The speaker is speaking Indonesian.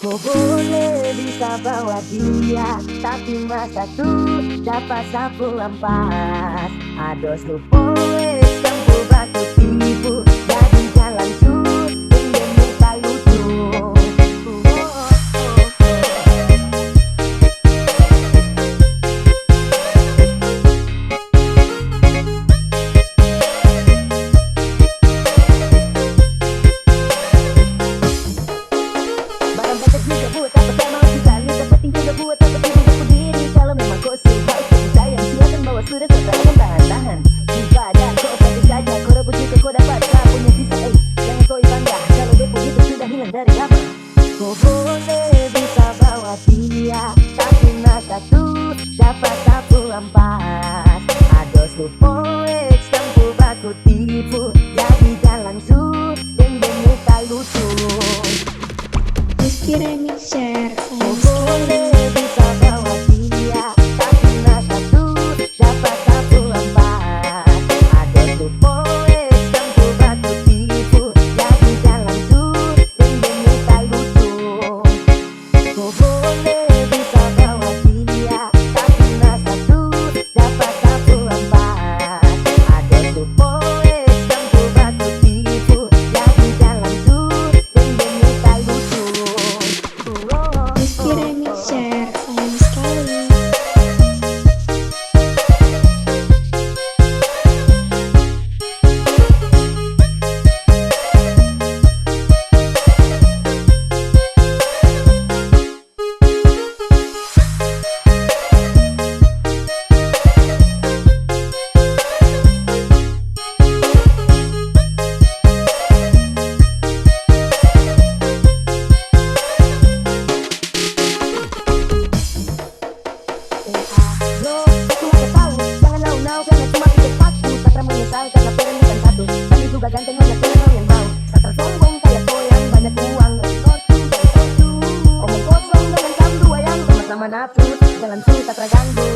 Kau boleh bisa bawa dia, tapi masa tuh dapat sapu ampas. Ados lu poes, campur batu tipu, jadi jalan tuh, dengan muka lucu. Barang banyak juga buat apa kau mau sekali, penting juga buat apa tidak aku diri. Kalau memang kau suka, kau sayang, silakan bawa sudah setelah tahan-tahan. Di badan kau saja saja, kau rebut juga kau dapat, kau punya sisa jangan kau bangga kalau depo itu sudah hilang dari lama. Kau boleh bisa bawa dia, tapi masa tuh dapat sapu ampas. Ados lu poek, campur batu tipu, jadi jalan su, dan muka lucu. Rizky Remixer, Kau sayang boleh sekali. bisa bawa dia, tapi masa tuh dapat sapu ampas. Ada tuh poes, campur batu tipu, jadi jalan tuh, dan muka lucu. Kau boleh bisa bawa dia, tapi masa tuh dapat sapu ampas. Ada tuh poes, campur batu tipu, jadi jalan tuh, dan muka lucu. Rizky Remixer, sayang sekali. Bro, aku nggak tahu, jangan nau-nau karena cuma pikir paku. Satra menyesal karena peren bukan satu, tapi juga ganteng banyak orang yang mau. Satra sombong kayak goyang, banyak uang. Omong kosong dengan kamu dua yang sama-sama nafsu, jangan suka terganggu.